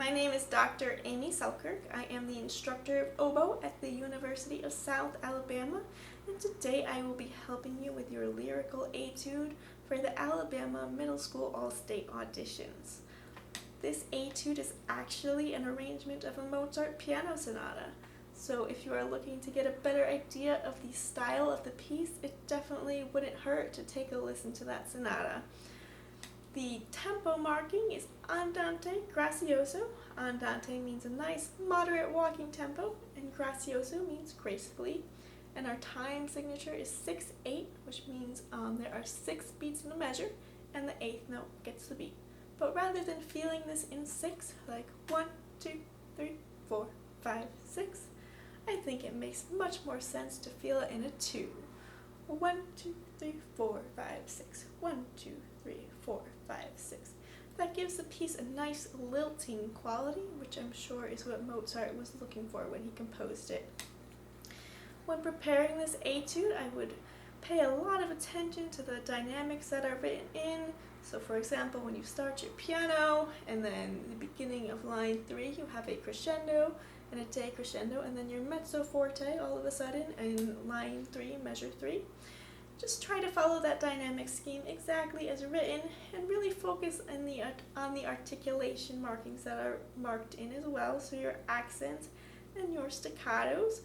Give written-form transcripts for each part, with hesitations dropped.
My name is Dr. Amy Selkirk. I am the instructor of oboe at the University of South Alabama, and today I will be helping you with your lyrical etude for the Alabama Middle School All-State auditions. This etude is actually an arrangement of a Mozart piano sonata, so if you are looking to get a better idea of the style of the piece, it definitely wouldn't hurt to take a listen to that sonata. The tempo marking is andante gracioso. Andante means a nice, moderate walking tempo, and gracioso means gracefully. And our time signature is 6/8, which means there are 6 beats in a measure, and the 8th note gets the beat. But rather than feeling this in 6, like 1, 2, 3, 4, 5, 6, I think it makes much more sense to feel it in a 2. 1, 2, 3, 4, 5, 6. 1, 2, 3, 4, 5, 6. That gives the piece a nice lilting quality, which I'm sure is what Mozart was looking for when he composed it. When preparing this etude, I would pay a lot of attention to the dynamics that are written in. So for example, when you start your piano, and then the beginning of line 3, you have a crescendo and a decrescendo, and then your mezzo forte all of a sudden in line 3, measure 3. Just try to follow that dynamic scheme exactly as written, and really focus on the articulation markings that are marked in as well, so your accents and your staccatos.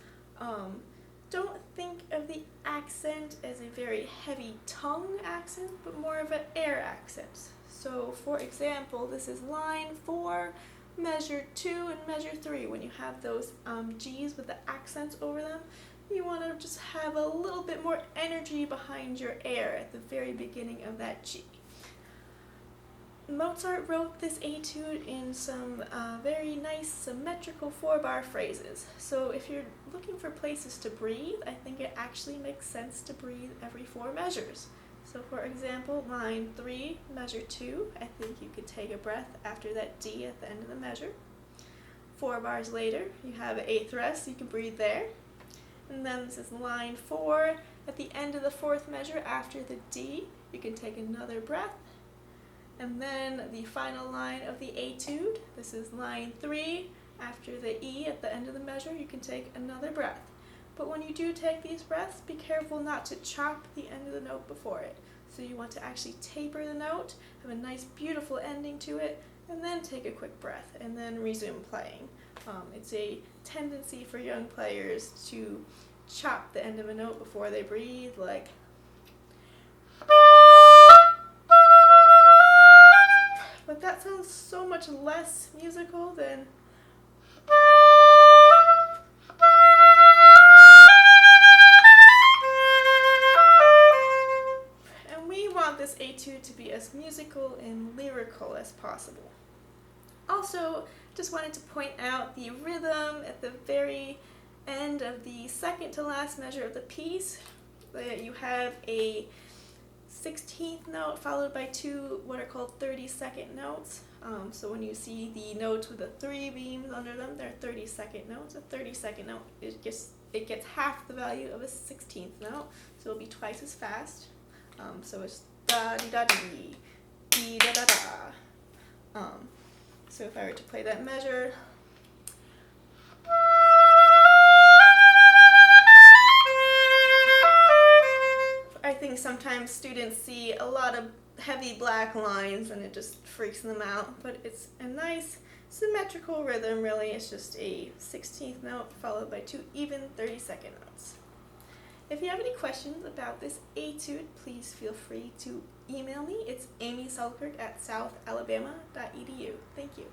Don't think of the accent as a very heavy tongue accent, but more of an air accent. So for example, this is line 4, measure 2, and measure 3. When you have those G's with the accents over them, you want to just have a little bit more energy behind your air at the very beginning of that G. Mozart wrote this etude in some very nice symmetrical 4-bar phrases. So if you're looking for places to breathe, I think it actually makes sense to breathe every 4 measures. So for example, line 3, measure 2, I think you could take a breath after that D at the end of the measure. 4 bars later, you have an 8th rest, you can breathe there. And then this is line 4, at the end of the 4th measure after the D, you can take another breath. And then the final line of the etude, this is line 3, after the E at the end of the measure, you can take another breath. But when you do take these breaths, be careful not to chop the end of the note before it. So you want to actually taper the note, have a nice beautiful ending to it, and then take a quick breath, and then resume playing. It's a tendency for young players to chop the end of a note before they breathe, like but that sounds so much less musical than and we want this etude to be as musical and lyrical as possible. Also, just wanted to point out the rhythm at the very end of the second to last measure of the piece. You have a 16th note followed by 2 what are called 30-second notes. So when you see the notes with the 3 beams under them, they're 30-second notes. A 30-second note, it gets half the value of a 16th note, so it'll be twice as fast. So it's da-dee-da-dee, dee-da-da-da. So if I were to play that measure, I think sometimes students see a lot of heavy black lines and it just freaks them out, but it's a nice symmetrical rhythm really. It's just a 16th note followed by 2 even 30-second notes. If you have any questions about this etude, please feel free to email me. It's amyselkirk@southalabama.edu. Thank you.